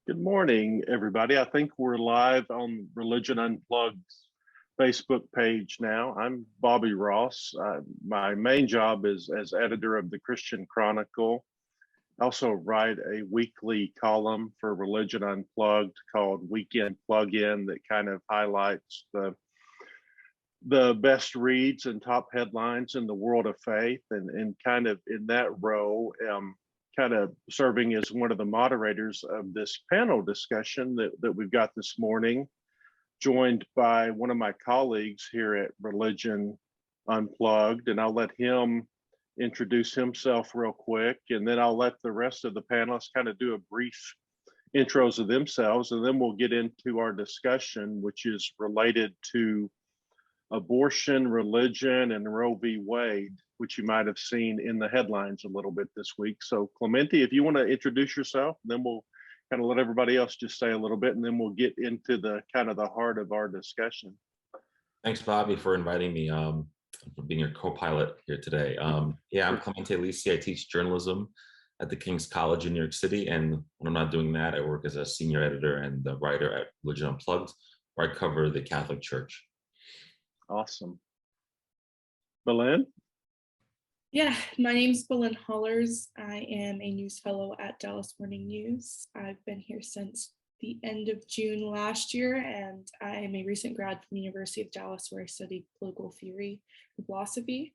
Good morning, everybody. I think we're live on Religion Unplugged's Facebook page now. I'm Bobby Ross. My main job is as editor of the Christian Chronicle. I also write a weekly column for Religion Unplugged called Weekend Plug-In that kind of highlights the best reads and top headlines in the world of faith, and kind of in that role, kind of serving as one of the moderators of this panel discussion that we've got this morning, joined by one of my colleagues here at Religion Unplugged. And I'll let him introduce himself real quick, and then I'll let the rest of the panelists kind of do a brief intros of themselves, and then we'll get into our discussion, which is related to abortion, religion, and Roe v. Wade, which you might have seen in the headlines a little bit this week. So Clemente, if you want to introduce yourself, then we'll kind of let everybody else just say a little bit, and then we'll get into the kind of the heart of our discussion. Thanks, Bobby, for inviting me, for being your co-pilot here today. Yeah, I'm Clemente Lisi. I teach journalism at the King's College in New York City. And when I'm not doing that, I work as a senior editor and the writer at Religion Unplugged, where I cover the Catholic Church. Awesome. Belynn? Yeah, my name's Belynn Hollers. I am a news fellow at Dallas Morning News. I've been here since the end of June last year, and I am a recent grad from the University of Dallas, where I studied political theory and philosophy.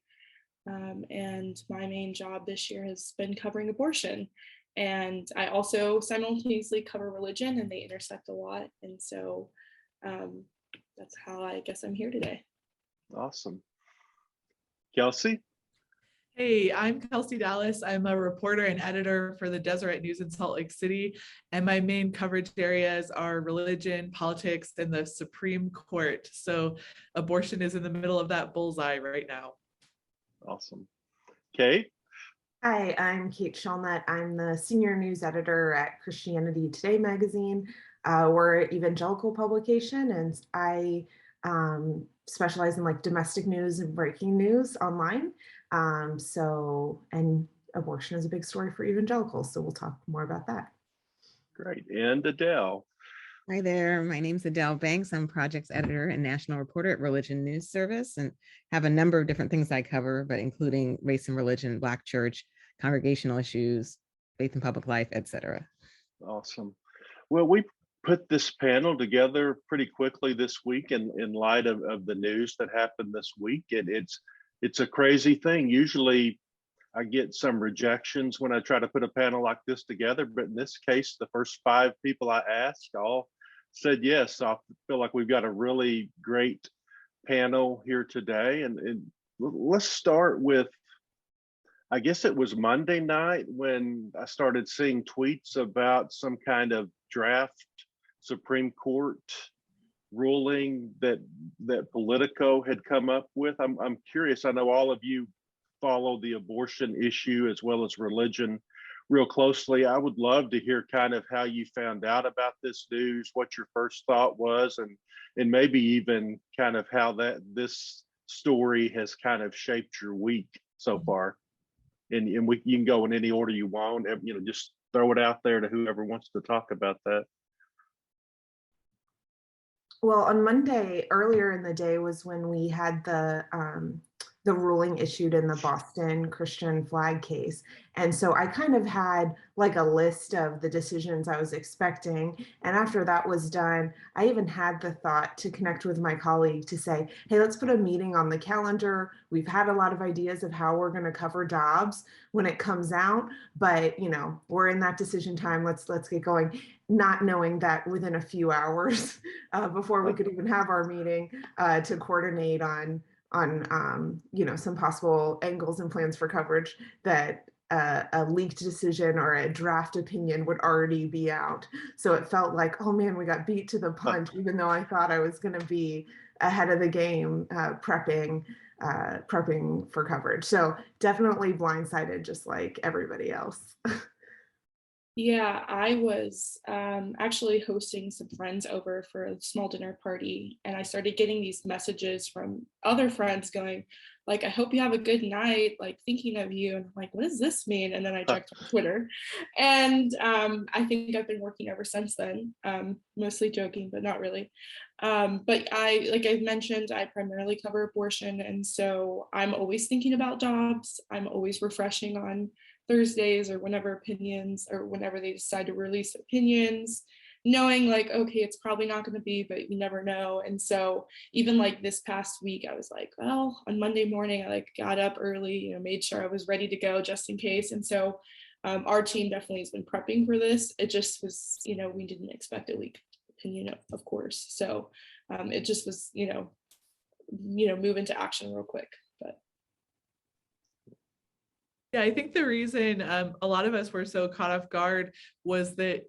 And my main job this year has been covering abortion. And I also simultaneously cover religion, and they intersect a lot. And so that's how I guess I'm here today. Awesome. Kelsey? Hey, I'm Kelsey Dallas. I'm a reporter and editor for the Deseret News in Salt Lake City, and my main coverage areas are religion, politics, and the Supreme Court. So abortion is in the middle of that bullseye right now. Awesome. Kate? Hi, I'm Kate Shellnutt. I'm the senior news editor at Christianity Today magazine. We're an evangelical publication, and I specialize in like domestic news and breaking news online. And abortion is a big story for evangelicals, so we'll talk more about that. Great. And Adelle? Hi there, my name's Adelle Banks. I'm projects editor and national reporter at Religion News Service, and have a number of different things I cover, but including race and religion, Black church, congregational issues, faith and public life, etc. Awesome. Well, we put this panel together pretty quickly this week in light of the news that happened this week. And it's a crazy thing. Usually I get some rejections when I try to put a panel like this together, but in this case, the first 5 people I asked all said yes. So I feel like we've got a really great panel here today. And let's start with, I guess it was Monday night when I started seeing tweets about some kind of draft Supreme Court ruling that Politico had come up with. I'm curious. I know all of you follow the abortion issue as well as religion real closely. I would love to hear kind of how you found out about this news, what your first thought was, and maybe even kind of how this story has kind of shaped your week so far. And you can go in any order you want. Just throw it out there to whoever wants to talk about that. Well, on Monday, earlier in the day, was when we had the ruling issued in the Boston Christian flag case. And so I kind of had like a list of the decisions I was expecting. And after that was done, I even had the thought to connect with my colleague to say, hey, let's put a meeting on the calendar. We've had a lot of ideas of how we're going to cover Dobbs when it comes out, but we're in that decision time. Let's get going. Not knowing that within a few hours before we could even have our meeting to coordinate on some possible angles and plans for coverage, that a leaked decision or a draft opinion would already be out. So it felt like, oh man, we got beat to the punch, even though I thought I was going to be ahead of the game prepping for coverage. So definitely blindsided, just like everybody else. Yeah, I was actually hosting some friends over for a small dinner party, and I started getting these messages from other friends going, like, I hope you have a good night, like thinking of you. And I'm like, what does this mean? And then I checked on Twitter, and I think I've been working ever since then, mostly joking, but not really. But like I mentioned, I primarily cover abortion, and so I'm always thinking about Dobbs. I'm always refreshing on Thursdays or whenever they decide to release opinions, knowing like, okay, it's probably not going to be, but you never know. And so even like this past week, I was like, well, on Monday morning, I like got up early, made sure I was ready to go just in case. And so our team definitely has been prepping for this. It just was, we didn't expect a leak opinion, of course. So it just was, move into action real quick. But yeah, I think the reason a lot of us were so caught off guard was that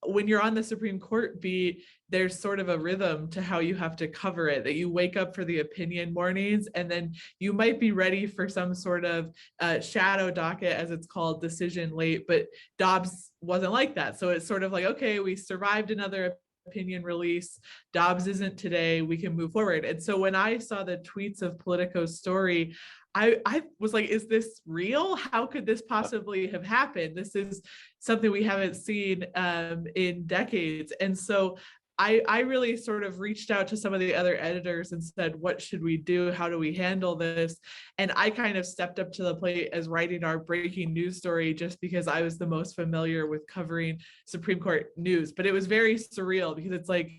when you're on the Supreme Court beat, there's sort of a rhythm to how you have to cover it, that you wake up for the opinion mornings, and then you might be ready for some sort of shadow docket, as it's called, decision late, but Dobbs wasn't like that. So it's sort of like, okay, we survived another opinion release. Dobbs isn't today, we can move forward. And so when I saw the tweets of Politico's story, I was like, is this real? How could this possibly have happened? This is something we haven't seen in decades. And so I really sort of reached out to some of the other editors and said, what should we do? How do we handle this? And I kind of stepped up to the plate as writing our breaking news story, just because I was the most familiar with covering Supreme Court news. But it was very surreal because it's like,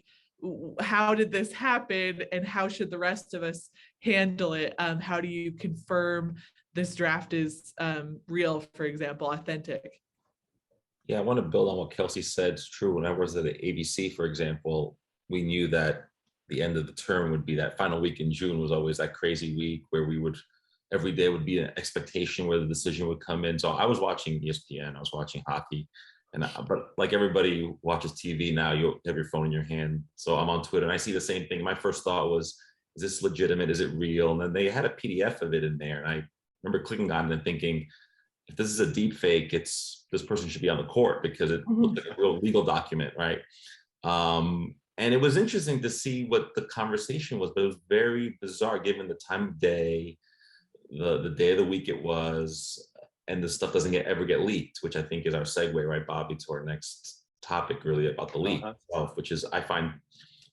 how did this happen and how should the rest of us handle it? How do you confirm this draft is real, for example, authentic? Yeah, I want to build on what Kelsey said. It's true. When I was at the ABC, for example, we knew that the end of the term would be that final week in June was always that crazy week where every day would be an expectation where the decision would come in. So I was watching ESPN, I was watching hockey, but like everybody who watches TV now, you have your phone in your hand. So I'm on Twitter and I see the same thing. My first thought was, is this legitimate? Is it real? And then they had a PDF of it in there. And I remember clicking on it and thinking, if this is a deep fake, this person should be on the court because it looked like a real legal document, right? And it was interesting to see what the conversation was, but it was very bizarre given the time of day, the day of the week it was, and the stuff doesn't ever get leaked, which I think is our segue, right, Bobby, to our next topic, really about the leak itself, which is I find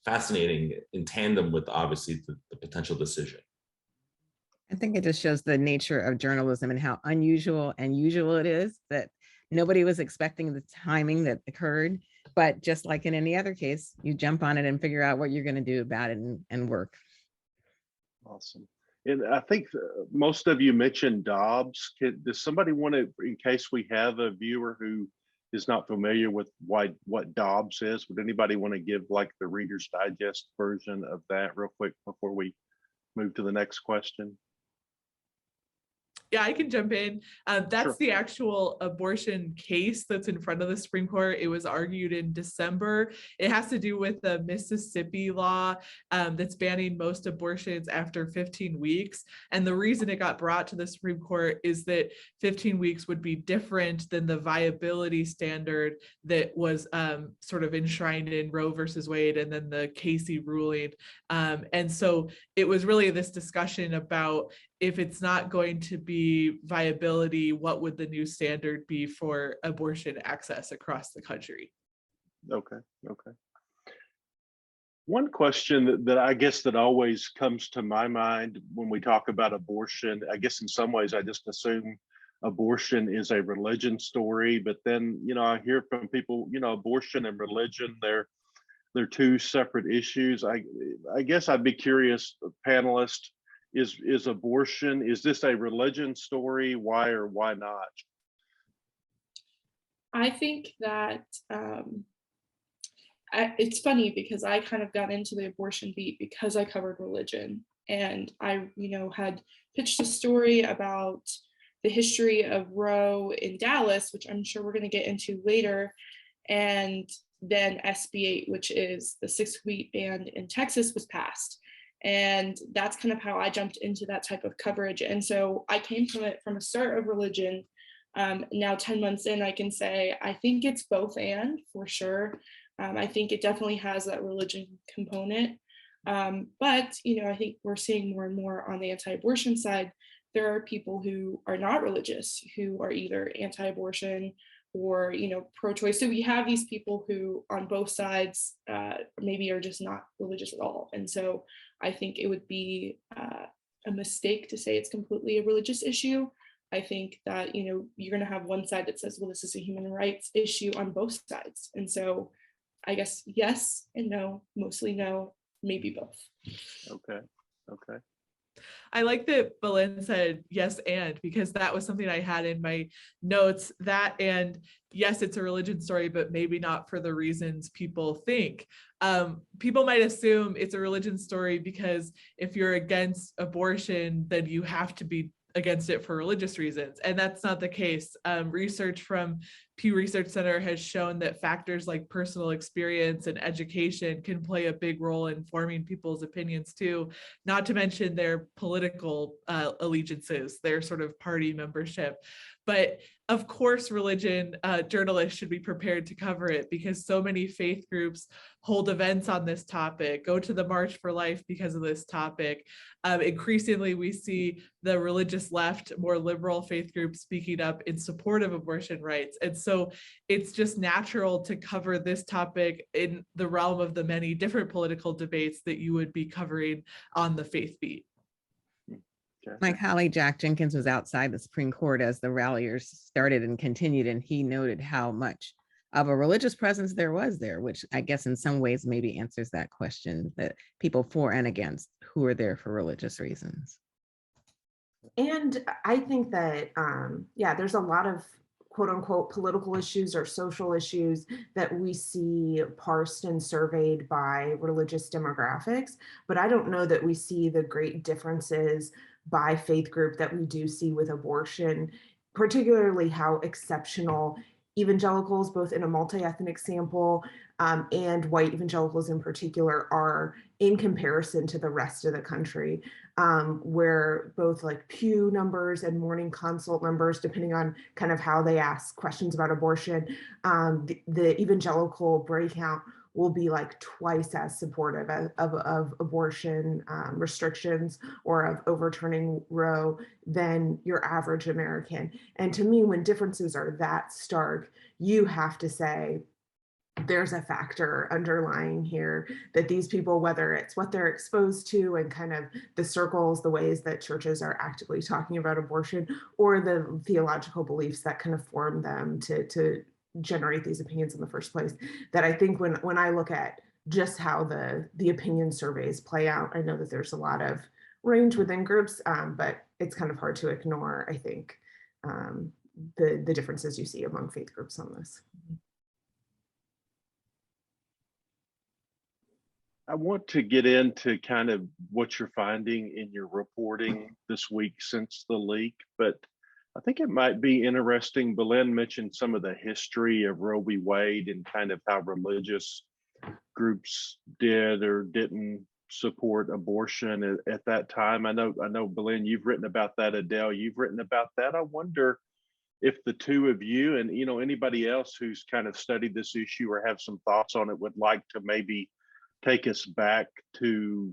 fascinating in tandem with obviously the potential decision. I think it just shows the nature of journalism and how unusual and usual it is that nobody was expecting the timing that occurred. But just like in any other case, you jump on it and figure out what you're going to do about it and work. Awesome. And I think most of you mentioned Dobbs. Does somebody want to, in case we have a viewer who is not familiar with what Dobbs is, would anybody want to give like the Reader's Digest version of that real quick before we move to the next question? Yeah, I can jump in. That's Sure. the actual abortion case that's in front of the Supreme Court. It was argued in December. It has to do with the Mississippi law that's banning most abortions after 15 weeks. And the reason it got brought to the Supreme Court is that 15 weeks would be different than the viability standard that was sort of enshrined in Roe versus Wade and then the Casey ruling. And so it was really this discussion about, if it's not going to be viability, what would the new standard be for abortion access across the country? Okay. One question that I guess that always comes to my mind when we talk about abortion, I guess in some ways I just assume abortion is a religion story, but then, I hear from people, abortion and religion, they're two separate issues. I guess I'd be curious, panelists, is abortion, is this a religion story? Why or why not? I think that it's funny because I kind of got into the abortion beat because I covered religion, and I, had pitched a story about the history of Roe in Dallas, which I'm sure we're going to get into later, and then SB 8, which is the 6-week ban in Texas, was passed. And that's kind of how I jumped into that type of coverage. And so I came from it from a start of religion, Now 10 months in, I can say, I think it's both and for sure. I think it definitely has that religion component. But, I think we're seeing more and more on the anti-abortion side, there are people who are not religious, who are either anti-abortion or, pro-choice. So we have these people who on both sides maybe are just not religious at all. And so I think it would be a mistake to say it's completely a religious issue. I think that, you're going to have one side that says, well, this is a human rights issue on both sides. And so I guess yes and no, mostly no, maybe both. Okay. I like that Belynn said yes and, because that was something I had in my notes, that and yes, it's a religion story, but maybe not for the reasons people think. People might assume it's a religion story because if you're against abortion, then you have to be against it for religious reasons. And that's not the case. Research from Pew Research Center has shown that factors like personal experience and education can play a big role in forming people's opinions too, not to mention their political allegiances, their sort of party membership. But of course, religion journalists should be prepared to cover it because so many faith groups hold events on this topic, go to the March for Life because of this topic. Increasingly, we see the religious left, more liberal faith groups speaking up in support of abortion rights. And so it's just natural to cover this topic in the realm of the many different political debates that you would be covering on the faith beat. My colleague Jack Jenkins was outside the Supreme Court as the ralliers started and continued, and he noted how much of a religious presence there was there, which I guess in some ways maybe answers that question, that people for and against who are there for religious reasons. And I think that, there's a lot of quote unquote political issues or social issues that we see parsed and surveyed by religious demographics, but I don't know that we see the great differences by faith group that we do see with abortion, particularly how exceptional evangelicals, both in a multi-ethnic sample and white evangelicals in particular, are in comparison to the rest of the country, where both like Pew numbers and Morning Consult numbers, depending on kind of how they ask questions about abortion, the evangelical breakout will be like twice as supportive of abortion restrictions or of overturning Roe than your average American. And to me, when differences are that stark, you have to say, there's a factor underlying here that these people, whether it's what they're exposed to and kind of the circles, the ways that churches are actively talking about abortion, or the theological beliefs that kind of form them to generate these opinions in the first place, that I think when I look at just how the opinion surveys play out, I know that there's a lot of range within groups, but it's kind of hard to ignore, I think, the differences you see among faith groups on this. I want to get into kind of what you're finding in your reporting this week since the leak, but I think it might be interesting. Belynn mentioned some of the history of Roe v. Wade and kind of how religious groups did or didn't support abortion at that time. I know, Belynn, you've written about that. Adelle, you've written about that. I wonder if the two of you and anybody else who's kind of studied this issue or have some thoughts on it would like to maybe take us back to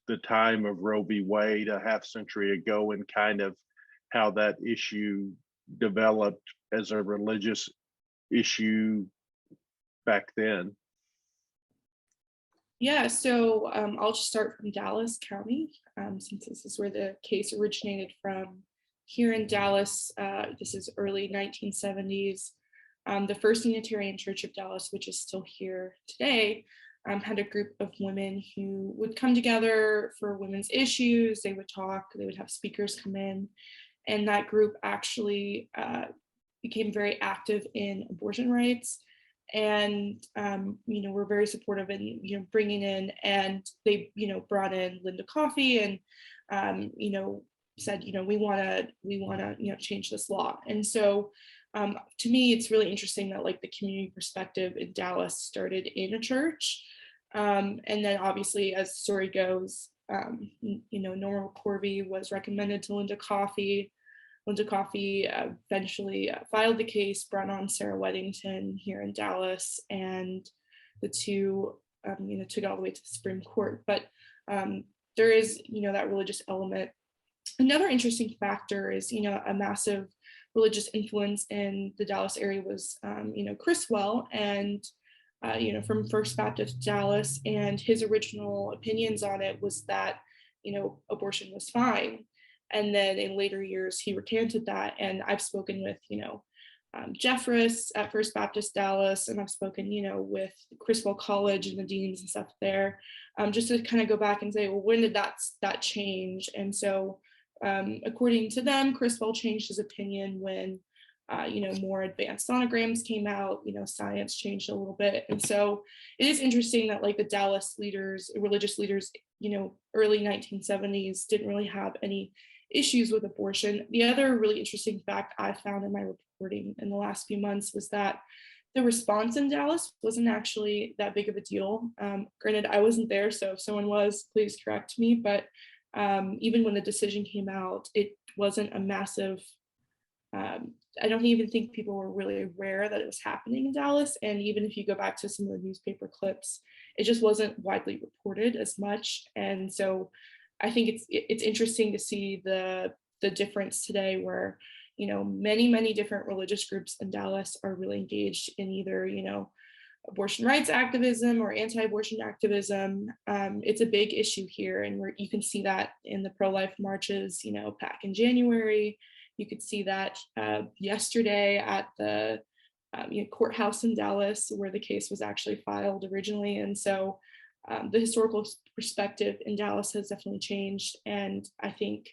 the time of Roe v. Wade a half century ago and kind of how that issue developed as a religious issue back then. Yeah, so I'll just start from Dallas County, since this is where the case originated from. Here in Dallas, this is early 1970s. The First Unitarian Church of Dallas, which is still here today, had a group of women who would come together for women's issues. They would talk, they would have speakers come in. And that group actually became very active in abortion rights, and were very supportive in bringing in, and they brought in Linda Coffey and said we want to change this law. And so to me, it's really interesting that like the community perspective in Dallas started in a church, and then obviously as the story goes, Norma Corby was recommended to Linda Coffey. Linda Coffey eventually filed the case, brought on Sarah Weddington here in Dallas, and the two, took it all the way to the Supreme Court. But there is, that religious element. Another interesting factor is, a massive religious influence in the Dallas area was, Criswell, and from First Baptist Dallas, and his original opinions on it was that, abortion was fine. And then in later years, he recanted that. And I've spoken with, Jeffress at First Baptist Dallas, and I've spoken, with Criswell College and the deans and stuff there, just to kind of go back and say, well, when did that change? And so according to them, Criswell changed his opinion when, more advanced sonograms came out, science changed a little bit. And so it is interesting that like the Dallas leaders, religious leaders, early 1970s didn't really have any issues with abortion. The other really interesting fact I found in my reporting in the last few months was that the response in Dallas wasn't actually that big of a deal. Granted, I wasn't there, so if someone was, please correct me. But even when the decision came out, it wasn't a massive, I don't even think people were really aware that it was happening in Dallas. And even if you go back to some of the newspaper clips, it just wasn't widely reported as much. And so I think it's interesting to see the difference today where, many different religious groups in Dallas are really engaged in either, abortion rights activism or anti-abortion activism. It's a big issue here, and you can see that in the pro-life marches, back in January. You could see that yesterday at the courthouse in Dallas, where the case was actually filed originally. And so the historical perspective in Dallas has definitely changed. And I think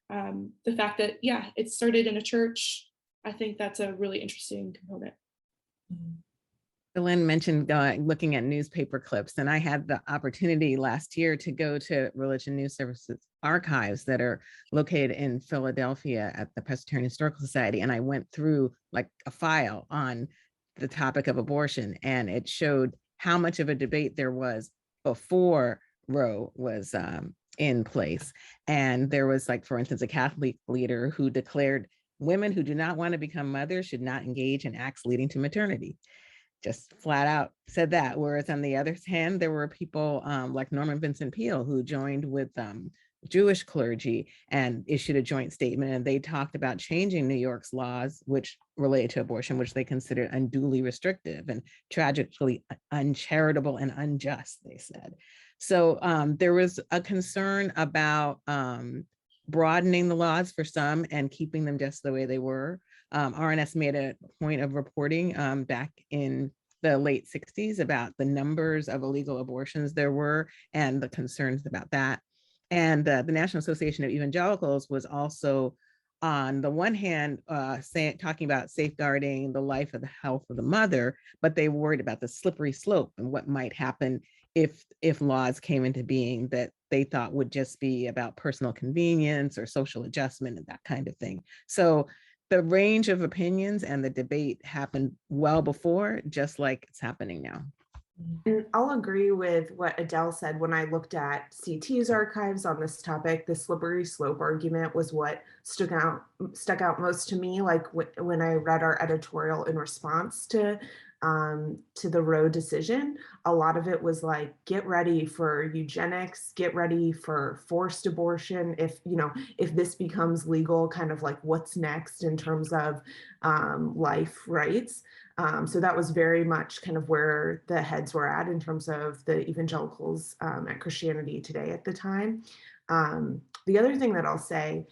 the fact that, it started in a church, I think that's a really interesting component. Belynn mentioned looking at newspaper clips, and I had the opportunity last year to go to Religion News Services archives that are located in Philadelphia at the Presbyterian Historical Society, and I went through like a file on the topic of abortion, and it showed how much of a debate there was before Roe was in place. And there was, like, for instance, a Catholic leader who declared women who do not want to become mothers should not engage in acts leading to maternity. Just flat out said that. Whereas on the other hand, there were people like Norman Vincent Peale who joined with Jewish clergy and issued a joint statement, and they talked about changing New York's laws which related to abortion, which they considered unduly restrictive and tragically uncharitable and unjust, they said. So there was a concern about broadening the laws for some and keeping them just the way they were. RNS made a point of reporting back in the late 60s about the numbers of illegal abortions there were and the concerns about that. And the National Association of Evangelicals was also, on the one hand, talking about safeguarding the life of the health of the mother, but they worried about the slippery slope and what might happen if laws came into being that they thought would just be about personal convenience or social adjustment and that kind of thing. So the range of opinions and the debate happened well before, just like it's happening now. And I'll agree with what Adele said. When I looked at CT's archives on this topic, the slippery slope argument was what stuck out most to me. Like when I read our editorial in response to the Roe decision, a lot of it was like, get ready for eugenics, get ready for forced abortion. If this becomes legal, kind of like what's next in terms of life rights. So that was very much kind of where the heads were at in terms of the evangelicals at Christianity Today at the time. The other thing that I'll say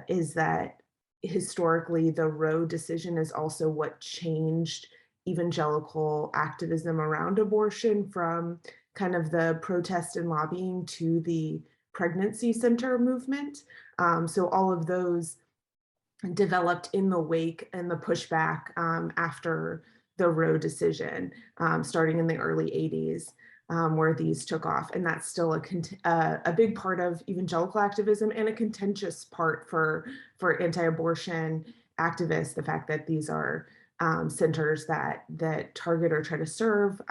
is that historically, the Roe decision is also what changed evangelical activism around abortion from kind of the protest and lobbying to the pregnancy center movement. So all of those developed in the wake and the pushback after the Roe decision, starting in the early 80s, where these took off. And that's still a big part of evangelical activism and a contentious part for anti-abortion activists, the fact that these are centers that target or try to serve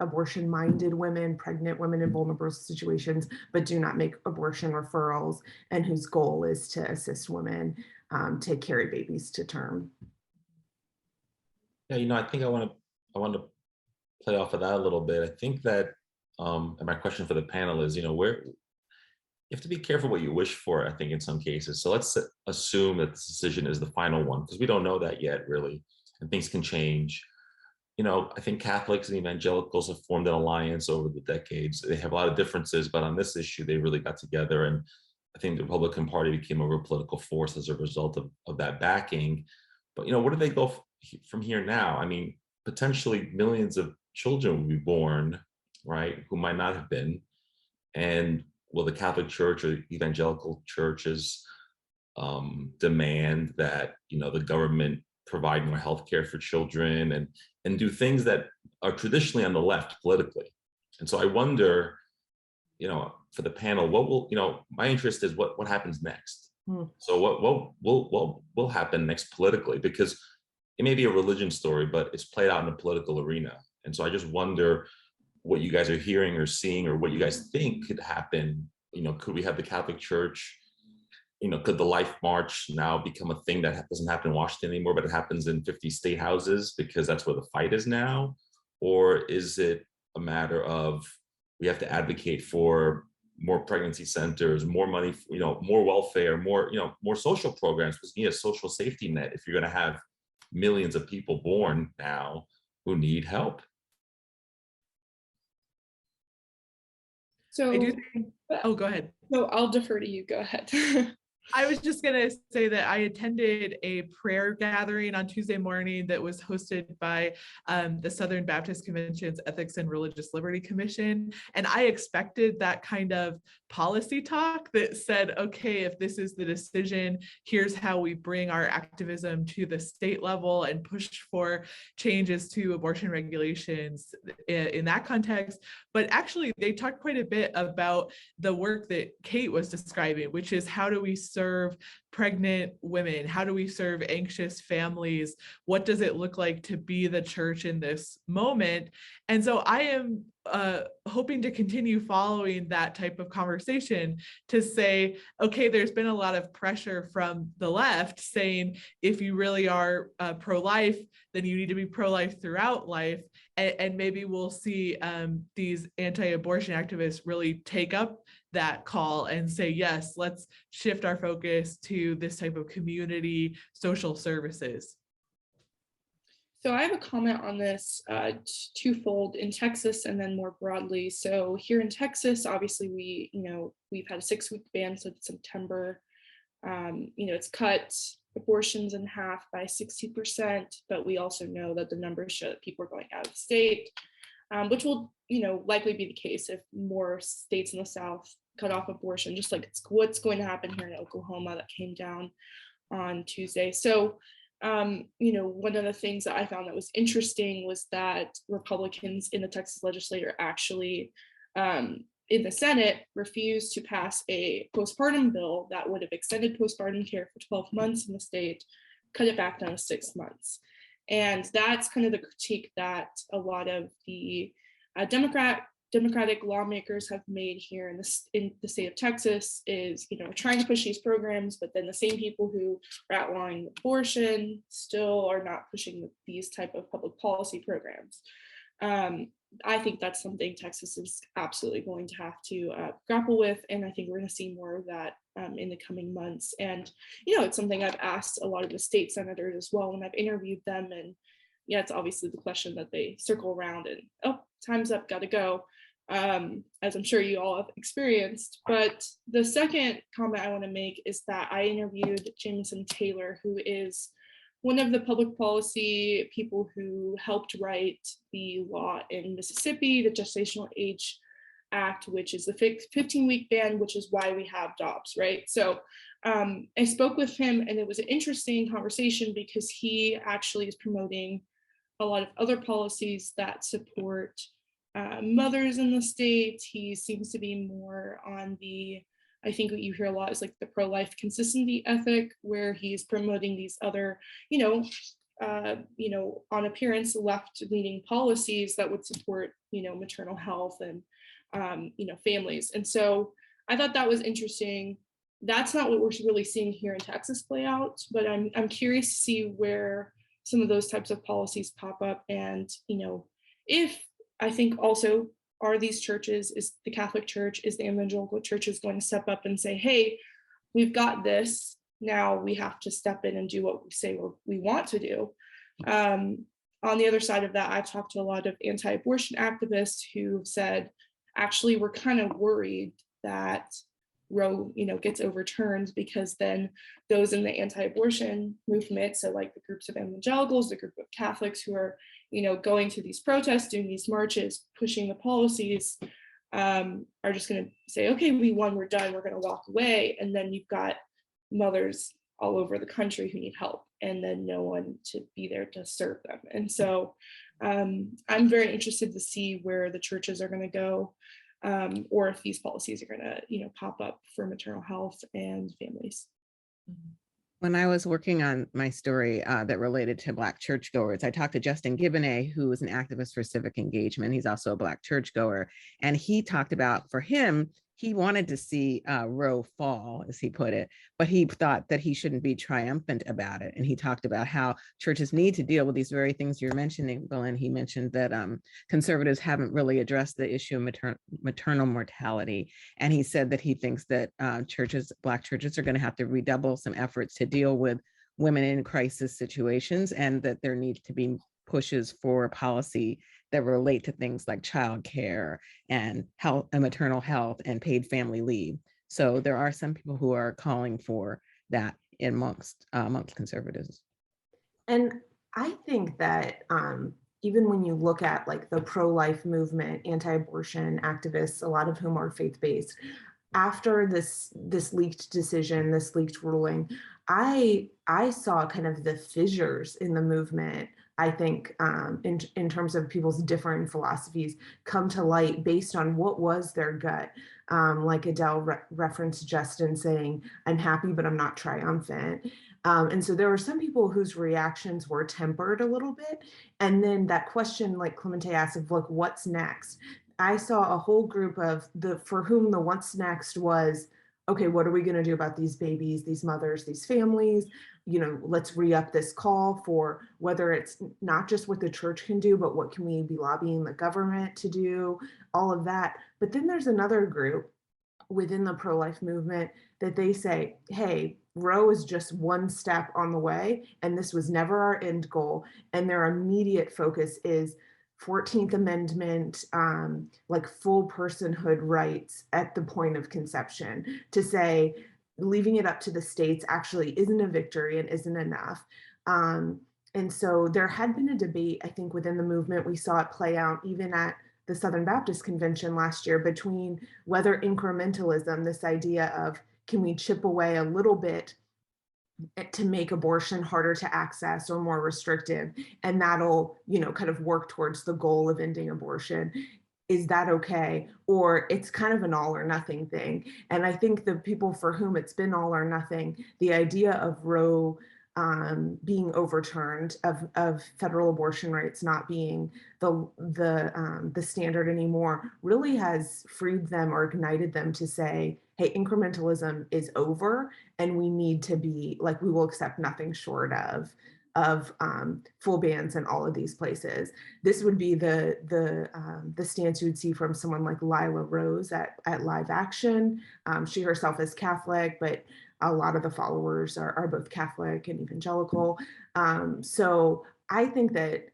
abortion-minded women, pregnant women in vulnerable situations, but do not make abortion referrals, and whose goal is to assist women to carry babies to term. Yeah, I think I want to play off of that a little bit. I think that, and my question for the panel is, where you have to be careful what you wish for, I think, in some cases. So let's assume that this decision is the final one, because we don't know that yet, really, and things can change. I think Catholics and evangelicals have formed an alliance over the decades. They have a lot of differences, but on this issue, they really got together. And I think the Republican Party became a real political force as a result of that backing. But, where do they go from here now? I mean, potentially millions of children will be born, right, who might not have been. And will the Catholic Church or evangelical churches demand that, the government provide more health care for children and do things that are traditionally on the left politically? And so I wonder, for the panel, what will, my interest is what happens next. So what will happen next politically? Because it may be a religion story, but it's played out in the political arena. And so I just wonder what you guys are hearing or seeing, or what you guys think could happen. Could we have the Catholic Church, could the Life March now become a thing that doesn't happen in Washington anymore, but it happens in 50 state houses because that's where the fight is now? Or is it a matter of we have to advocate for more pregnancy centers, more money, more welfare, more social programs, because you need a social safety net if you're going to have millions of people born now who need help? So I do think, oh, go ahead. No, I'll defer to you. Go ahead. I was just going to say that I attended a prayer gathering on Tuesday morning that was hosted by the Southern Baptist Convention's Ethics and Religious Liberty Commission. And I expected that kind of policy talk that said, okay, if this is the decision, here's how we bring our activism to the state level and push for changes to abortion regulations in that context. But actually, they talked quite a bit about the work that Kate was describing, which is how do we serve pregnant women? How do we serve anxious families? What does it look like to be the church in this moment? And so I am hoping to continue following that type of conversation to say, okay, there's been a lot of pressure from the left saying, if you really are pro-life, then you need to be pro-life throughout life. And maybe we'll see these anti-abortion activists really take up that call and say, yes, let's shift our focus to this type of community social services. So I have a comment on this twofold, in Texas and then more broadly. So here in Texas, obviously we've had a 6-week ban since September. It's cut abortions in half by 60%, but we also know that the numbers show that people are going out of state, which will, likely be the case if more states in the South cut off abortion, just like it's what's going to happen here in Oklahoma that came down on Tuesday. So, one of the things that I found that was interesting was that Republicans in the Texas legislature actually, in the Senate, refused to pass a postpartum bill that would have extended postpartum care for 12 months in the state, cut it back down to 6 months. And that's kind of the critique that a lot of the Democratic lawmakers have made here in the state of Texas is, trying to push these programs, but then the same people who are outlawing abortion still are not pushing these type of public policy programs. I think that's something Texas is absolutely going to have to grapple with, and I think we're going to see more of that in the coming months. And it's something I've asked a lot of the state senators as well when I've interviewed them, and it's obviously the question that they circle around and, oh, time's up, gotta go, as I'm sure you all have experienced. But the second comment I want to make is that I interviewed Jameson Taylor, who is one of the public policy people who helped write the law in Mississippi, the Gestational Age Act, which is the 15-week ban, which is why we have Dobbs, right? So I spoke with him, and it was an interesting conversation because he actually is promoting a lot of other policies that support mothers in the state. He seems to be more on the, I think what you hear a lot is like the pro-life consistency ethic, where he's promoting these other, on appearance left-leaning policies that would support, maternal health and, families. And so I thought that was interesting. that's not what we're really seeing here in Texas play out, but I'm curious to see where some of those types of policies pop up. And, if I think also, are these churches, is the Catholic Church, is the Evangelical Church is going to step up and say, hey, we've got this, now we have to step in and do what we say we want to do. On the other side of that, I've talked to a lot of anti-abortion activists who said, actually, we're kind of worried that Roe, gets overturned, because then those in the anti-abortion movement, so like the groups of evangelicals, the group of Catholics who are, going to these protests, doing these marches, pushing the policies, are just going to say, okay, we won, we're done, we're going to walk away. And then you've got mothers all over the country who need help, and then no one to be there to serve them. And so I'm very interested to see where the churches are going to go, or if these policies are going to, pop up for maternal health and families. When I was working on my story that related to Black churchgoers, I talked to Justin Gibonnet, who is an activist for civic engagement. He's also a Black churchgoer. And he talked about, for him, he wanted to see Roe fall, as he put it, but he thought that he shouldn't be triumphant about it. And he talked about how churches need to deal with these very things you're mentioning, Belynn. He mentioned that conservatives haven't really addressed the issue of maternal mortality. And he said that he thinks that Black churches are going to have to redouble some efforts to deal with women in crisis situations, and that there needs to be pushes for policy that relate to things like childcare and health and maternal health and paid family leave. So there are some people who are calling for that amongst conservatives. And I think that even when you look at like the pro-life movement, anti-abortion activists, a lot of whom are faith-based, after this leaked decision, this leaked ruling, I saw kind of the fissures in the movement, I think, in terms of people's different philosophies come to light based on what was their gut. Like Adelle referenced Justin saying, I'm happy, but I'm not triumphant. And so there were some people whose reactions were tempered a little bit. And then that question, like Clemente asked, of like, what's next? I saw a whole group of for whom the what's next was, okay, what are we going to do about these babies, these mothers, these families? Let's re-up this call for whether it's not just what the church can do, but what can we be lobbying the government to do, all of that. But then there's another group within the pro-life movement that they say, hey, Roe is just one step on the way, and this was never our end goal. And their immediate focus is 14th Amendment, like full personhood rights at the point of conception, to say leaving it up to the states actually isn't a victory and isn't enough. And so there had been a debate, I think, within the movement. We saw it play out even at the Southern Baptist Convention last year between whether incrementalism, this idea of can we chip away a little bit to make abortion harder to access or more restrictive, and that'll, kind of work towards the goal of ending abortion. Is that okay? Or it's kind of an all or nothing thing. And I think the people for whom it's been all or nothing, the idea of Roe being overturned, of federal abortion rights not being the standard anymore, really has freed them or ignited them to say, hey, incrementalism is over, and we need to be like, we will accept nothing short of full bans in all of these places. This would be the stance you would see from someone like Lila Rose at Live Action. She herself is Catholic, but a lot of the followers are both Catholic and evangelical. So I think that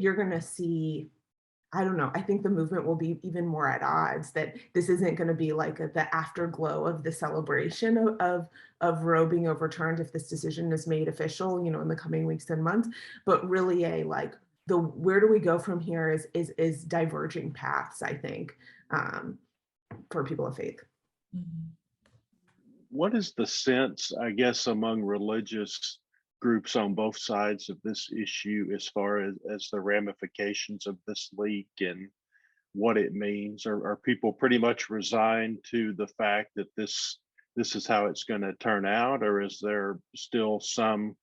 you're going to see, I don't know, I think the movement will be even more at odds, that this isn't going to be like the afterglow of the celebration of Roe being overturned if this decision is made official, in the coming weeks and months, but really where do we go from here is diverging paths, I think, for people of faith. What is the sense, I guess, among religious groups on both sides of this issue as far as the ramifications of this leak and what it means? Are people pretty much resigned to the fact that this is how it's going to turn out, or is there still some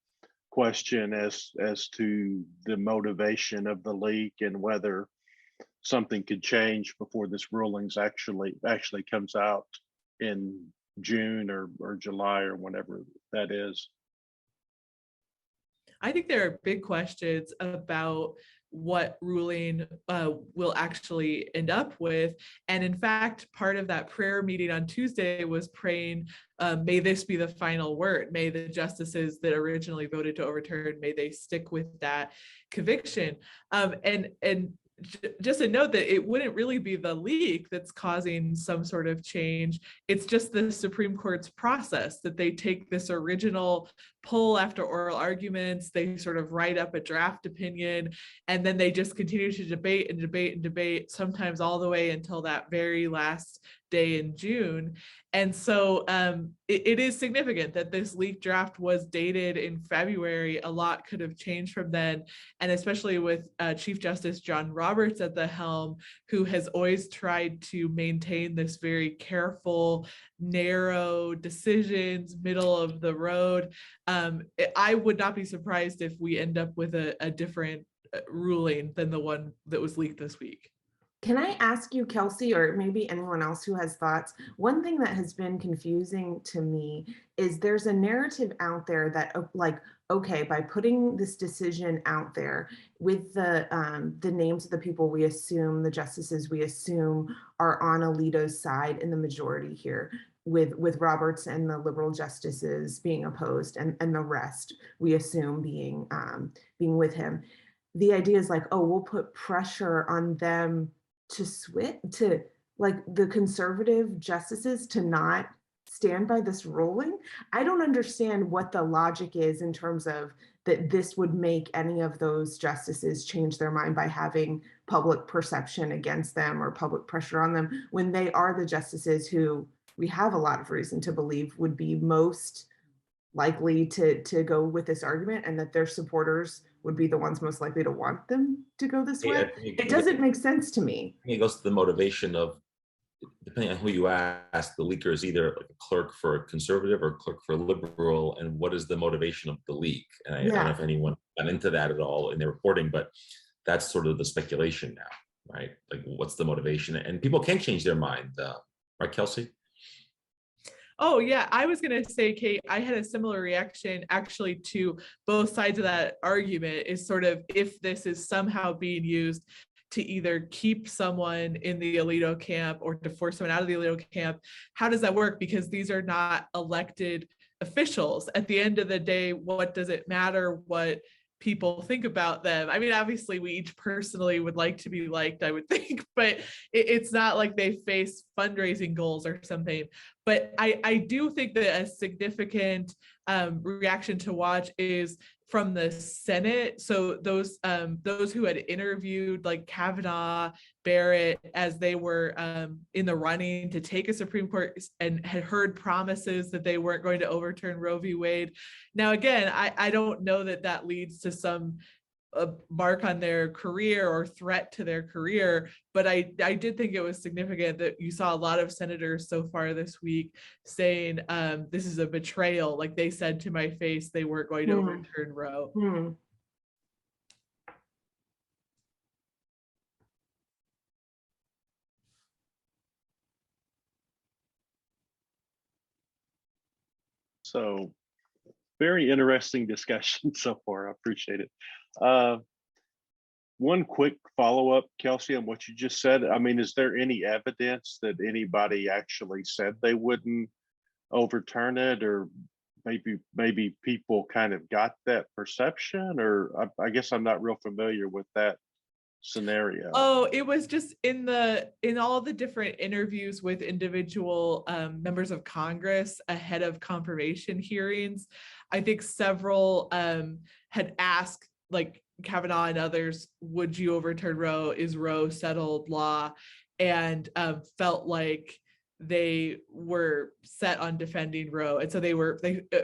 question as to the motivation of the leak and whether something could change before this rulings actually comes out in June or July or whenever that is. I think there are big questions about what ruling will actually end up with. And in fact, part of that prayer meeting on Tuesday was praying, may this be the final word. May the justices that originally voted to overturn, may they stick with that conviction. And just a note that it wouldn't really be the leak that's causing some sort of change. It's just the Supreme Court's process that they take this original poll after oral arguments, they sort of write up a draft opinion, and then they just continue to debate and debate and debate, sometimes all the way until that very last day in June. And so it is significant that this leaked draft was dated in February. A lot could have changed from then. And especially with Chief Justice John Roberts at the helm, who has always tried to maintain this very careful, narrow decisions, middle of the road. I would not be surprised if we end up with a different ruling than the one that was leaked this week. Can I ask you, Kelsey, or maybe anyone else who has thoughts? One thing that has been confusing to me is there's a narrative out there that, like, okay, by putting this decision out there with the names of the people we assume, the justices we assume are on Alito's side in the majority here, with Roberts and the liberal justices being opposed and the rest we assume being with him. The idea is like, oh, we'll put pressure on them to switch to, like, the conservative justices to not stand by this ruling. I don't understand what the logic is in terms of that this would make any of those justices change their mind by having public perception against them or public pressure on them, when they are the justices who we have a lot of reason to believe would be most likely to go with this argument, and that their supporters would be the ones most likely to want them to go this way. It doesn't make sense to me. It goes to the motivation of, depending on who you ask, the leaker is either like a clerk for a conservative or a clerk for a liberal, and what is the motivation of the leak? And I don't know if anyone got into that at all in their reporting, but that's sort of the speculation now, right? Like, what's the motivation? And people can change their mind, right, Kelsey? Oh, yeah. I was going to say, Kate, I had a similar reaction actually to both sides of that argument, is sort of, if this is somehow being used to either keep someone in the Alito camp or to force someone out of the Alito camp, how does that work? Because these are not elected officials. At the end of the day, what does it matter what people think about them? I mean, obviously we each personally would like to be liked, I would think, but it's not like they face fundraising goals or something. But I do think that a significant reaction to watch is from the Senate. So those who had interviewed like Kavanaugh, Barrett, as they were in the running to take a Supreme Court, and had heard promises that they weren't going to overturn Roe v. Wade. Now, again, I don't know that that leads to some mark on their career or threat to their career, but I did think it was significant that you saw a lot of senators so far this week saying this is a betrayal. Like, they said to my face they weren't going to overturn Roe. So, very interesting discussion so far. I appreciate it. One quick follow-up, Kelsey, on what you just said. I mean, is there any evidence that anybody actually said they wouldn't overturn it, or maybe people kind of got that perception? Or I guess I'm not real familiar with that scenario. Oh, it was just in all the different interviews with individual members of Congress ahead of confirmation hearings. I think several had asked, like Kavanaugh and others, would you overturn Roe? Is Roe settled law? And felt like they were set on defending Roe, and so they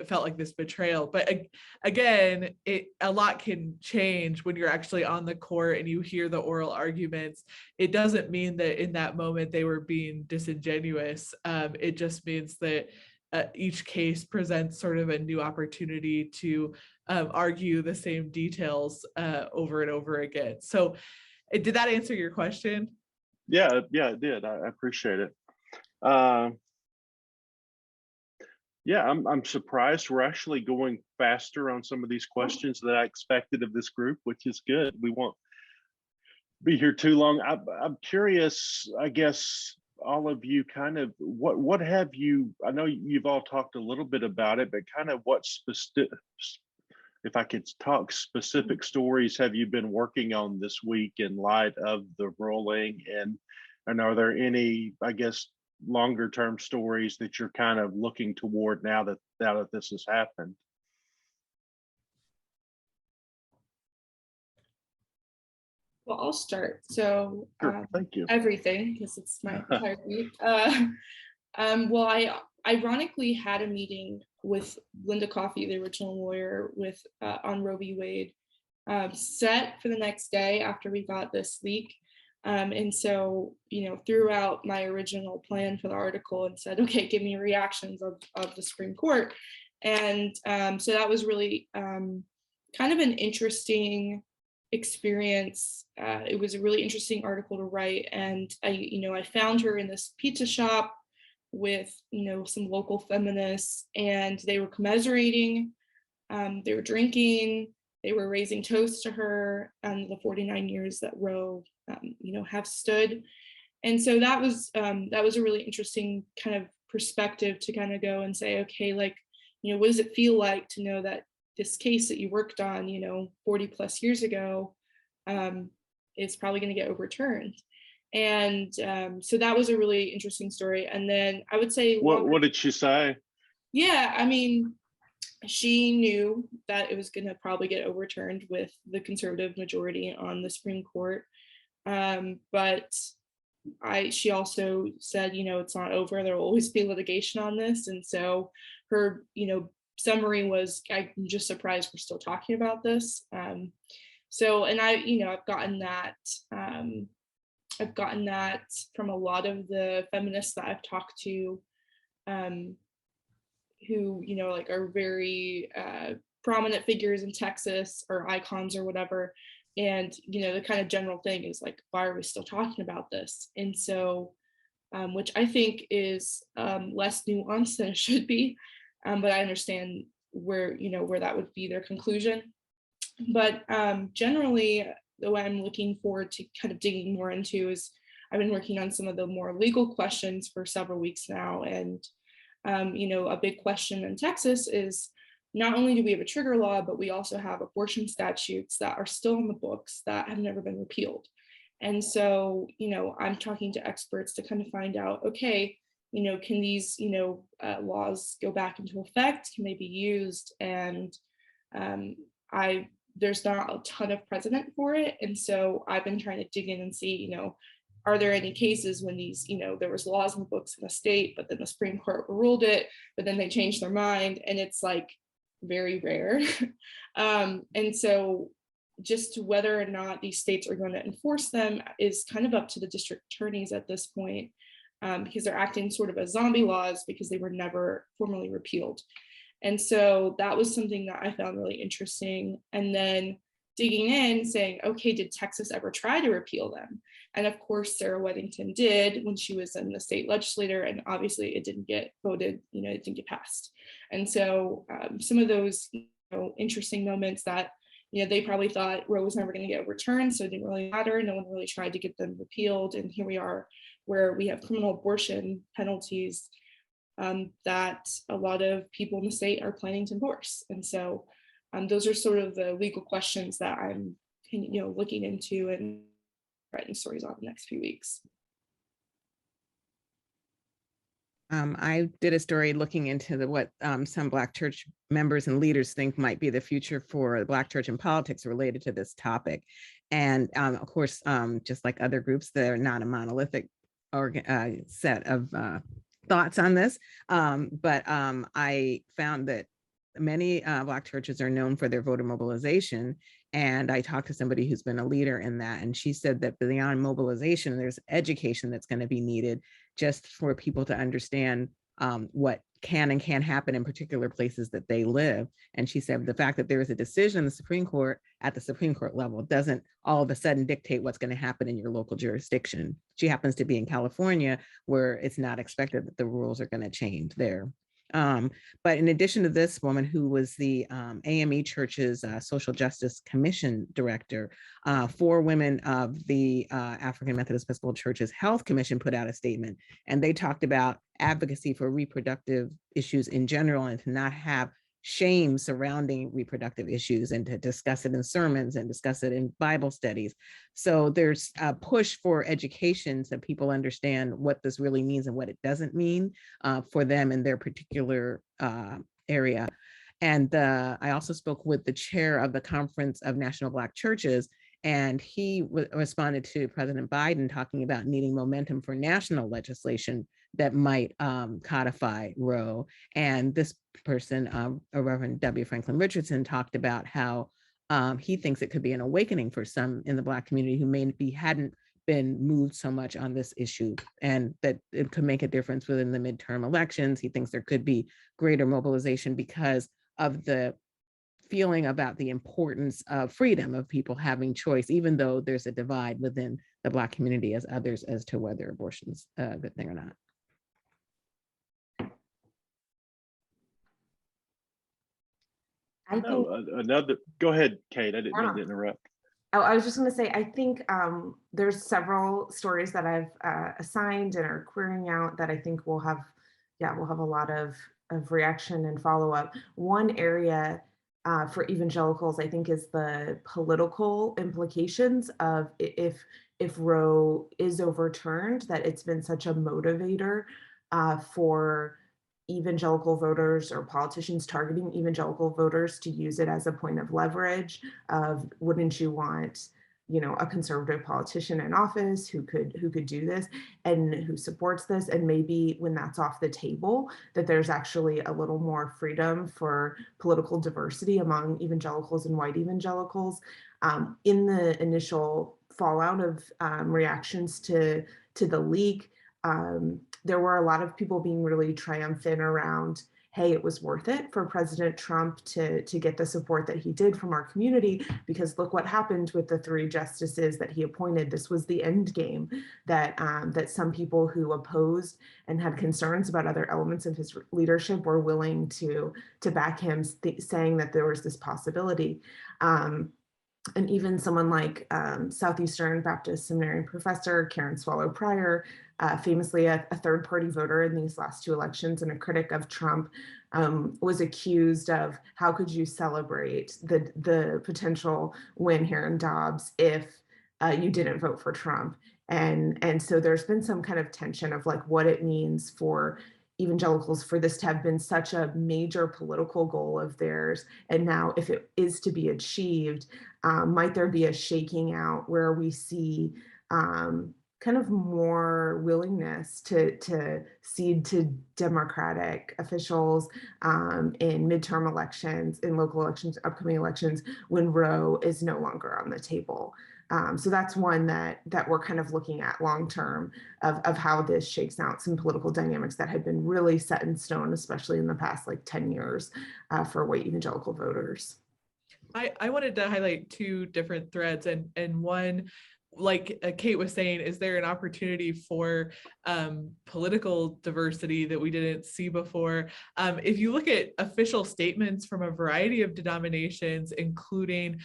felt like this betrayal. But again, a lot can change when you're actually on the court and you hear the oral arguments. It doesn't mean that in that moment they were being disingenuous. It just means that each case presents sort of a new opportunity to argue the same details over and over again. So did that answer your question? Yeah, it did. I appreciate it. Yeah, I'm surprised we're actually going faster on some of these questions than I expected of this group, which is good. We won't be here too long. I'm curious, I guess, all of you kind of what have you, I know you've all talked a little bit about it, but kind of what specific, if I could talk specific stories have you been working on this week in light of the ruling, and are there any, I guess, longer term stories that you're kind of looking toward now that this has happened? Well, I'll start. So Sure, thank you. everything, because it's my entire week. Well, I ironically had a meeting with Linda Coffey, the original lawyer, with on Roe v. Wade, set for the next day after we got this leak. And so, threw out my original plan for the article and said, okay, give me reactions of the Supreme Court. And so that was really kind of an interesting experience. It was a really interesting article to write. And I found her in this pizza shop with, some local feminists, and they were commiserating, they were drinking, they were raising toasts to her and the 49 years that Roe, have stood. And so that was a really interesting kind of perspective to kind of go and say, okay, like, what does it feel like to know that this case that you worked on, 40 plus years ago, is probably going to get overturned. And so that was a really interesting story. And then I would say, what did she say? Yeah, I mean, she knew that it was going to probably get overturned with the conservative majority on the Supreme Court. But she also said, it's not over. There will always be litigation on this. And so her, summary was, I'm just surprised we're still talking about this. So, and I've gotten that from a lot of the feminists that I've talked to, who, like are very prominent figures in Texas or icons or whatever. And, the kind of general thing is like, why are we still talking about this? And so, which I think is less nuanced than it should be. But I understand where that would be their conclusion. But generally, the way I'm looking forward to kind of digging more into is I've been working on some of the more legal questions for several weeks now. And, a big question in Texas is not only do we have a trigger law, but we also have abortion statutes that are still in the books that have never been repealed. And so, I'm talking to experts to kind of find out, okay, can these, laws go back into effect? Can they be used? And there's not a ton of precedent for it. And so I've been trying to dig in and see, are there any cases when these, there was laws in the books in the state, but then the Supreme Court ruled it, but then they changed their mind, and it's like very rare. And so just whether or not these states are going to enforce them is kind of up to the district attorneys at this point, because they're acting sort of as zombie laws because they were never formally repealed. And so that was something that I found really interesting. And then digging in, saying, okay, did Texas ever try to repeal them? And of course, Sarah Weddington did when she was in the state legislature, and obviously it didn't get voted, it didn't get passed. And so some of those interesting moments that, they probably thought Roe was never going to get overturned, so it didn't really matter. No one really tried to get them repealed. And here we are, where we have criminal abortion penalties that a lot of people in the state are planning to enforce. And so those are sort of the legal questions that I'm looking into and writing stories on the next few weeks. I did a story looking into what some Black church members and leaders think might be the future for the Black church and politics related to this topic. And of course, just like other groups, they're not a monolithic set of thoughts on this. But I found that many Black churches are known for their voter mobilization. And I talked to somebody who's been a leader in that, and she said that beyond mobilization, there's education that's going to be needed just for people to understand what can and can't happen in particular places that they live. And she said the fact that there is a decision in the Supreme Court at the Supreme Court level doesn't all of a sudden dictate what's going to happen in your local jurisdiction. She happens to be in California, where it's not expected that the rules are going to change there. But in addition to this woman, who was the AME Church's Social Justice Commission director, 4 women of the African Methodist Episcopal Church's Health Commission put out a statement, and they talked about advocacy for reproductive issues in general, and to not have shame surrounding reproductive issues, and to discuss it in sermons and discuss it in Bible studies. So there's a push for education so people understand what this really means and what it doesn't mean for them in their particular area. And I also spoke with the chair of the Conference of National Black Churches, and he responded to President Biden talking about needing momentum for national legislation that might codify Roe. And this person, Reverend W. Franklin Richardson, talked about how he thinks it could be an awakening for some in the Black community who maybe hadn't been moved so much on this issue, and that it could make a difference within the midterm elections. He thinks there could be greater mobilization because of the feeling about the importance of freedom, of people having choice, even though there's a divide within the Black community as others as to whether abortion's a good thing or not. Go ahead, Kate. I didn't mean to interrupt. Oh, I was just going to say, I think there's several stories that I've assigned and are querying out that I think will have a lot of reaction and follow up. One area for evangelicals, I think, is the political implications of if Roe is overturned, that it's been such a motivator for evangelical voters or politicians targeting evangelical voters to use it as a point of leverage of, wouldn't you want, a conservative politician in office who could do this and who supports this, and maybe when that's off the table, that there's actually a little more freedom for political diversity among evangelicals and white evangelicals. In the initial fallout of reactions to the leak, there were a lot of people being really triumphant around, hey, it was worth it for President Trump to get the support that he did from our community, because look what happened with the 3 justices that he appointed. This was the end game that some people who opposed and had concerns about other elements of his leadership were willing to back him, saying that there was this possibility. And even someone like Southeastern Baptist Seminary professor Karen Swallow Pryor, famously a third-party voter in these last 2 elections and a critic of Trump, was accused of, how could you celebrate the potential win here in Dobbs if you didn't vote for Trump? And so there's been some kind of tension of like what it means for evangelicals for this to have been such a major political goal of theirs. And now if it is to be achieved, might there be a shaking out where we see kind of more willingness to cede to Democratic officials in midterm elections, in local elections, upcoming elections, when Roe is no longer on the table? So that's one that we're kind of looking at long term of how this shakes out some political dynamics that had been really set in stone, especially in the past 10 years for white evangelical voters. I wanted to highlight 2 different threads, and one, like Kate was saying, is there an opportunity for political diversity that we didn't see before? If you look at official statements from a variety of denominations, including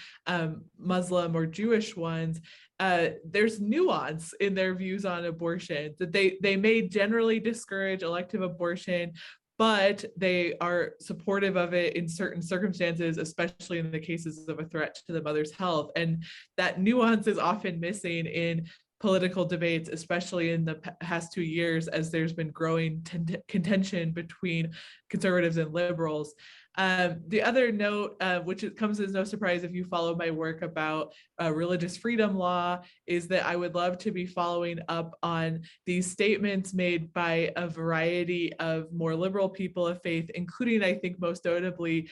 Muslim or Jewish ones, there's nuance in their views on abortion, that they may generally discourage elective abortion, but they are supportive of it in certain circumstances, especially in the cases of a threat to the mother's health. And that nuance is often missing in political debates, especially in the past 2 years, as there's been growing contention between conservatives and liberals. The other note, which comes as no surprise if you follow my work about religious freedom law, is that I would love to be following up on these statements made by a variety of more liberal people of faith, including, I think, most notably,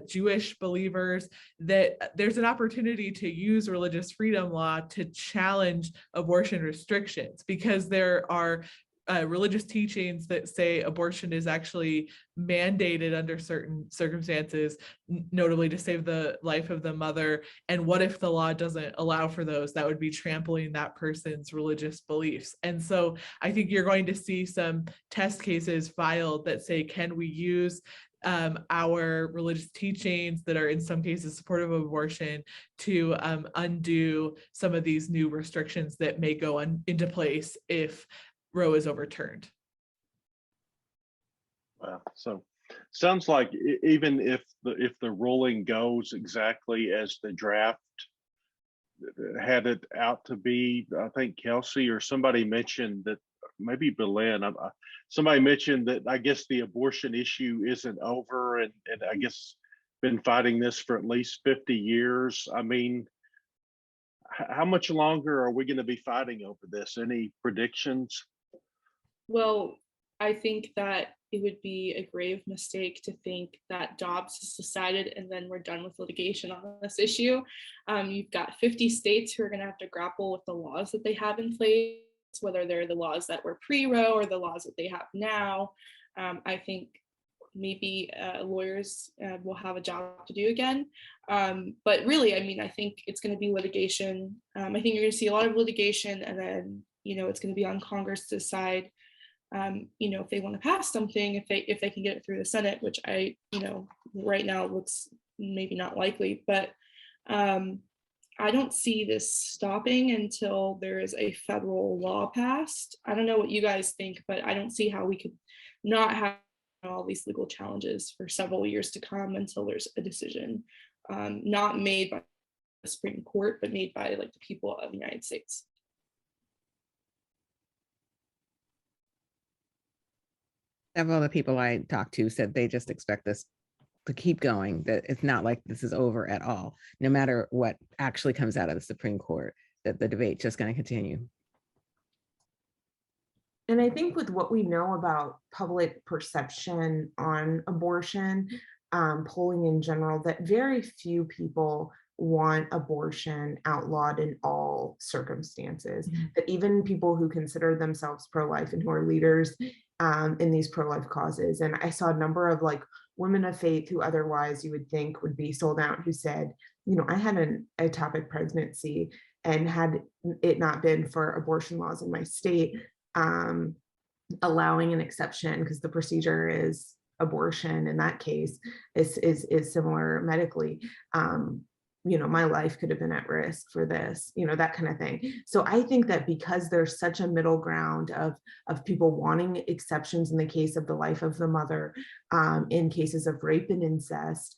Jewish believers, that there's an opportunity to use religious freedom law to challenge abortion restrictions, because there are religious teachings that say abortion is actually mandated under certain circumstances, notably to save the life of the mother. And what if the law doesn't allow for those? That would be trampling that person's religious beliefs. And so I think you're going to see some test cases filed that say, can we use our religious teachings that are in some cases supportive of abortion to undo some of these new restrictions that may go into place if Roe is overturned. Wow. So sounds like even if the ruling goes exactly as the draft had it out to be, I think Kelsey or somebody mentioned that, maybe Belynn, somebody mentioned that I guess the abortion issue isn't over, and I guess been fighting this for at least 50 years. I mean, how much longer are we going to be fighting over this? Any predictions? Well, I think that it would be a grave mistake to think that Dobbs is decided and then we're done with litigation on this issue. You've got 50 states who are going to have to grapple with the laws that they have in place, whether they're the laws that were pre-Roe or the laws that they have now. I think maybe lawyers will have a job to do again. But really, I mean, I think it's going to be litigation. I think you're going to see a lot of litigation, and then, it's going to be on Congress to decide if they want to pass something, if they can get it through the Senate, which right now looks maybe not likely, but I don't see this stopping until there is a federal law passed. I don't know what you guys think, but I don't see how we could not have all these legal challenges for several years to come until there's a decision, not made by the Supreme Court, but made by the people of the United States. Several of the people I talked to said they just expect this to keep going, that it's not like this is over at all, no matter what actually comes out of the Supreme Court, that the debate's just going to continue. And I think with what we know about public perception on abortion, polling in general, that very few people want abortion outlawed in all circumstances, that even people who consider themselves pro-life and who are leaders in these pro-life causes. And I saw a number of women of faith who otherwise you would think would be sold out, who said, I had an ectopic pregnancy, and had it not been for abortion laws in my state allowing an exception, because the procedure is abortion in that case is similar medically, my life could have been at risk for this, that kind of thing. So I think that because there's such a middle ground of people wanting exceptions in the case of the life of the mother, in cases of rape and incest,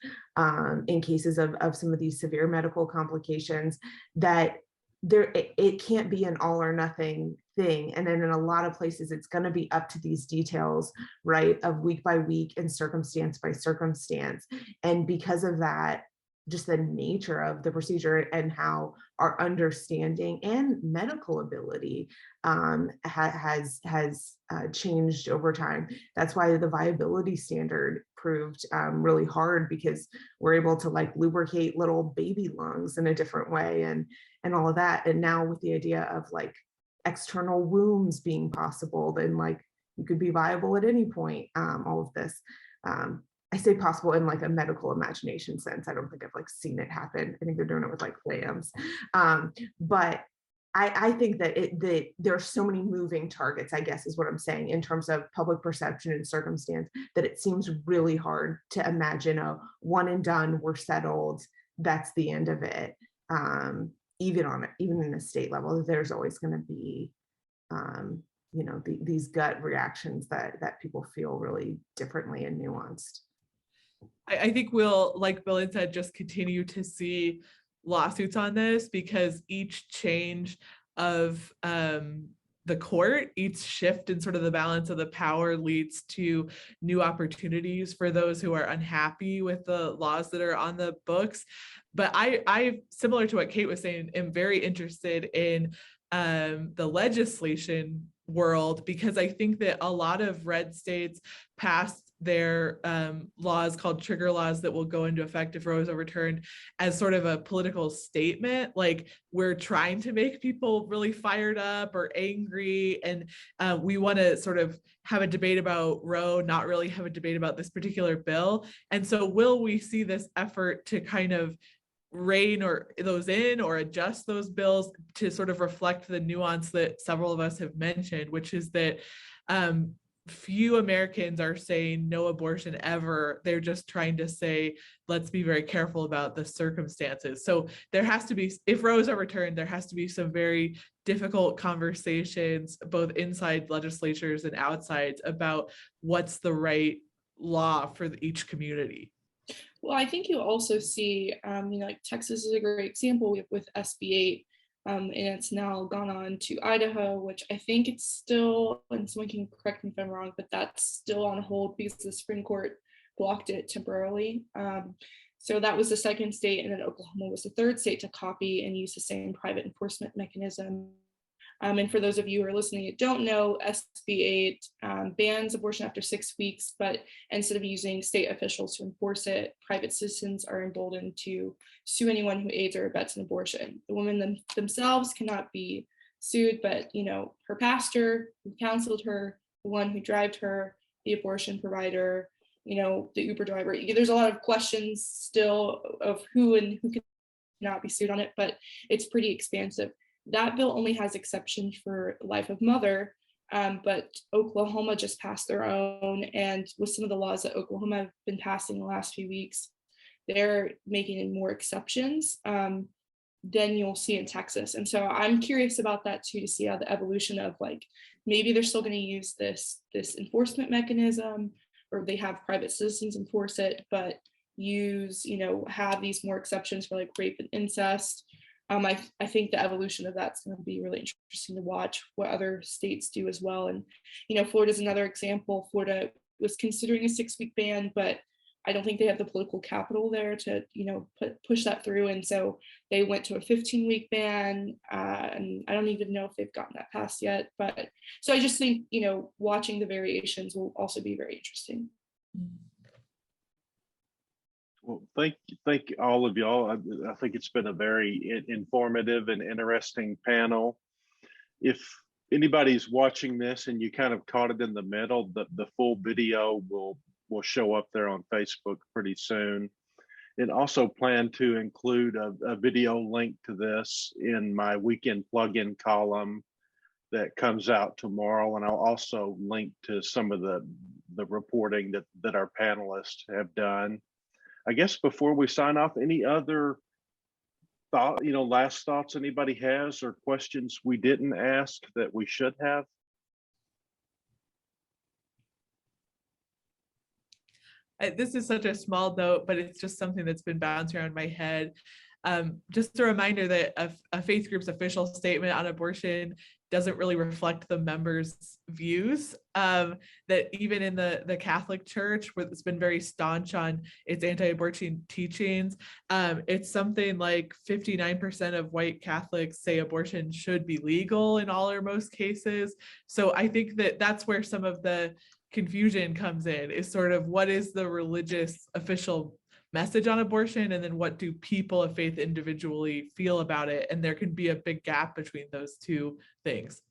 in cases of some of these severe medical complications, that it can't be an all or nothing thing. And then in a lot of places, it's going to be up to these details, right, of week by week and circumstance by circumstance. And because of that, just the nature of the procedure and how our understanding and medical ability has changed over time. That's why the viability standard proved really hard, because we're able to lubricate little baby lungs in a different way and all of that. And now with the idea of external wombs being possible, then you could be viable at any point, all of this. I say possible in a medical imagination sense. I don't think I've seen it happen. I think they're doing it with lambs. But I think that there are so many moving targets, I guess is what I'm saying, in terms of public perception and circumstance, that it seems really hard to imagine a one and done, we're settled, that's the end of it. Even in the state level, there's always going to be these gut reactions that people feel really differently and nuanced. I think we'll, like Belynn said, just continue to see lawsuits on this, because each change of the court, each shift in sort of the balance of the power leads to new opportunities for those who are unhappy with the laws that are on the books. But I similar to what Kate was saying, am very interested in the legislation world, because I think that a lot of red states passed their laws called trigger laws that will go into effect if Roe is overturned as sort of a political statement, like we're trying to make people really fired up or angry, and we want to sort of have a debate about Roe, not really have a debate about this particular bill. And so will we see this effort to kind of rein or those in or adjust those bills to sort of reflect the nuance that several of us have mentioned, which is that few Americans are saying no abortion ever. They're just trying to say, let's be very careful about the circumstances. So there has to be, if Roe is overturned, there has to be some very difficult conversations, both inside legislatures and outside, about what's the right law for each community. Well, I think you also see, like Texas is a great example with SB 8. And it's now gone on to Idaho, which I think it's still, and someone can correct me if I'm wrong, but that's still on hold because the Supreme Court blocked it temporarily. So that was the second state, and then Oklahoma was the third state to copy and use the same private enforcement mechanism. And for those of you who are listening that don't know, SB 8 bans abortion after 6 weeks, but instead of using state officials to enforce it, private citizens are emboldened to sue anyone who aids or abets an abortion. The women themselves cannot be sued, but her pastor who counseled her, the one who drove her, the abortion provider, the Uber driver. There's a lot of questions still of who and who cannot be sued on it, but it's pretty expansive. That bill only has exceptions for life of mother, but Oklahoma just passed their own, and with some of the laws that Oklahoma have been passing the last few weeks, they're making more exceptions than you'll see in Texas. And so I'm curious about that too, to see how the evolution of, like, maybe they're still going to use this enforcement mechanism, or they have private citizens enforce it, but use, have these more exceptions for like rape and incest. I think the evolution of that's going to be really interesting to watch what other states do as well. And, Florida's another example. Florida was considering a 6-week ban, but I don't think they have the political capital there to, push that through. And so they went to a 15-week ban, and I don't even know if they've gotten that passed yet. But so I just think, watching the variations will also be very interesting. Well, thank all of y'all. I think it's been a very informative and interesting panel. If anybody's watching this and you kind of caught it in the middle, the full video will show up there on Facebook pretty soon. And also plan to include a video link to this in my weekend plug-in column that comes out tomorrow. And I'll also link to some of the reporting that our panelists have done. I guess before we sign off, any other thought, last thoughts anybody has, or questions we didn't ask that we should have? This is such a small note, but it's just something that's been bouncing around my head. Just a reminder that a faith group's official statement on abortion doesn't really reflect the members' views. That even in the Catholic Church, where it's been very staunch on its anti-abortion teachings, it's something like 59% of white Catholics say abortion should be legal in all or most cases. So I think that that's where some of the confusion comes in, is sort of what is the religious official message on abortion, and then what do people of faith individually feel about it? And there can be a big gap between those two things.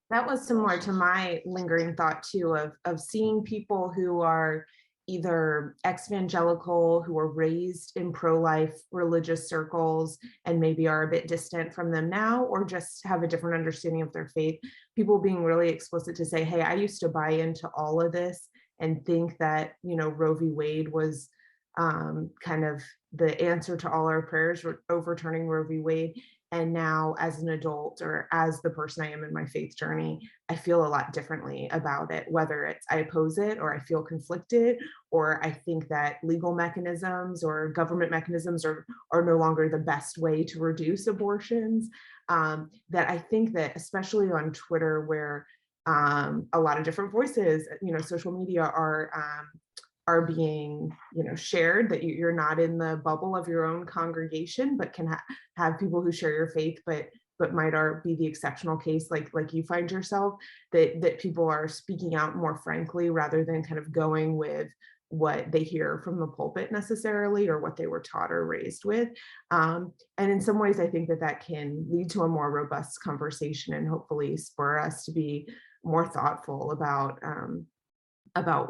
That was similar to my lingering thought too, of seeing people who are either ex-evangelical, who were raised in pro-life religious circles and maybe are a bit distant from them now, or just have a different understanding of their faith. People being really explicit to say, hey, I used to buy into all of this and think that, Roe v. Wade was kind of the answer to all our prayers, overturning Roe v. Wade. And now as an adult, or as the person I am in my faith journey, I feel a lot differently about it, whether it's I oppose it, or I feel conflicted, or I think that legal mechanisms or government mechanisms are no longer the best way to reduce abortions. That I think that especially on Twitter, where a lot of different voices, social media are being shared, that you're not in the bubble of your own congregation, but can have people who share your faith, but but might be the exceptional case, like you find yourself, that people are speaking out more frankly rather than kind of going with what they hear from the pulpit necessarily, or what they were taught or raised with. And in some ways, I think that can lead to a more robust conversation and hopefully spur us to be more thoughtful about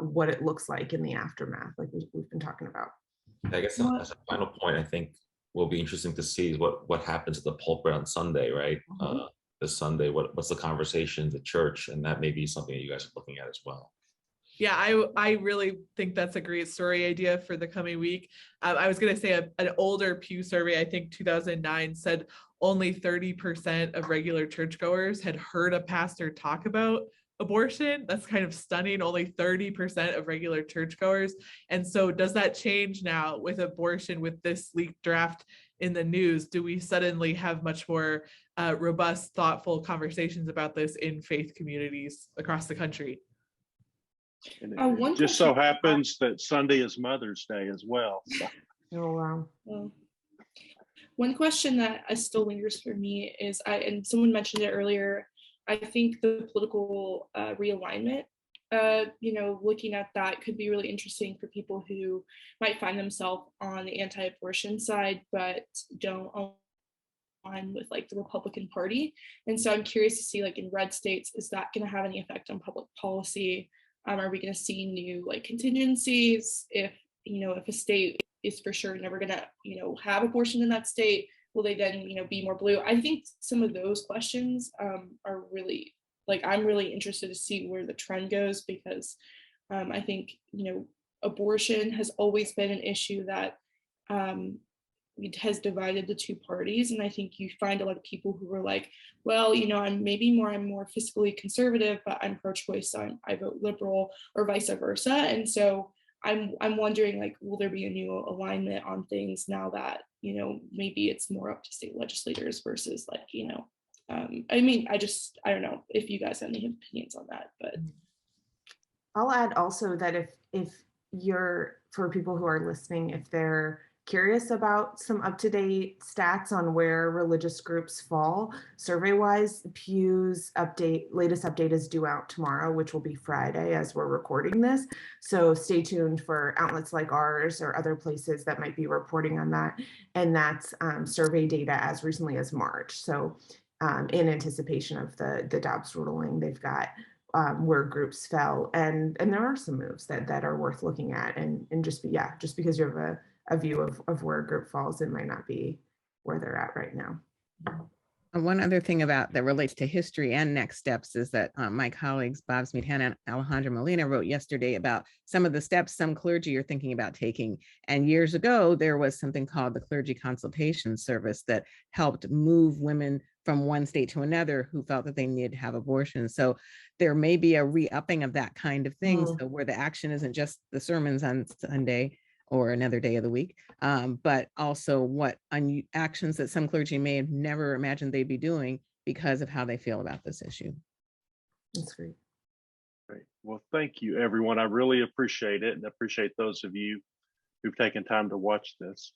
what it looks like in the aftermath, like we've been talking about. I guess as a final point, I think will be interesting to see is what happens at the pulpit on Sunday, right? This Sunday, what's the conversation in the church, and that may be something that you guys are looking at as well. Yeah, I really think that's a great story idea for the coming week. I was going to say an older Pew survey, I think 2009, said only 30% of regular churchgoers had heard a pastor talk about abortion. That's kind of stunning. Only 30% of regular churchgoers. And so does that change now with abortion, with this leaked draft in the news? Do we suddenly have much more robust, thoughtful conversations about this in faith communities across the country? And it just so happens that Sunday is Mother's Day as well. So. Oh, wow. Well, one question that still lingers for me is, and someone mentioned it earlier, I think the political realignment, looking at that could be really interesting for people who might find themselves on the anti-abortion side, but don't align with like the Republican Party. And so I'm curious to see, like in red states, is that going to have any effect on public policy? Are we going to see new like contingencies? If a state is for sure never going to, have abortion in that state, will they then, be more blue? I think some of those questions are really, like, I'm really interested to see where the trend goes, because I think, abortion has always been an issue that it has divided the two parties. And I think you find a lot of people who are like, well, I'm more fiscally conservative, but I'm pro-choice, so I vote liberal, or vice versa. And so I'm wondering, like, will there be a new alignment on things now that, maybe it's more up to state legislators versus like, I don't know if you guys have any opinions on that, but. I'll add also that if you're, for people who are listening, if they're curious about some up-to-date stats on where religious groups fall survey-wise, Pew's latest update is due out tomorrow, which will be Friday as we're recording this. So stay tuned for outlets like ours or other places that might be reporting on that. And that's survey data as recently as March. So in anticipation of the Dobbs ruling, they've got where groups fell, and there are some moves that are worth looking at, and just because you have a view of where a group falls, it might not be where they're at right now. One other thing about that relates to history and next steps is that my colleagues Bob Smetana and Alejandra Molina wrote yesterday about some of the steps some clergy are thinking about taking. And years ago, there was something called the Clergy Consultation Service that helped move women from one state to another who felt that they needed to have abortions. So there may be a re-upping of that kind of thing, so where the action isn't just the sermons on Sunday or another day of the week, but also what actions that some clergy may have never imagined they'd be doing because of how they feel about this issue. That's great. Great. Well, thank you, everyone. I really appreciate it, and appreciate those of you who've taken time to watch this.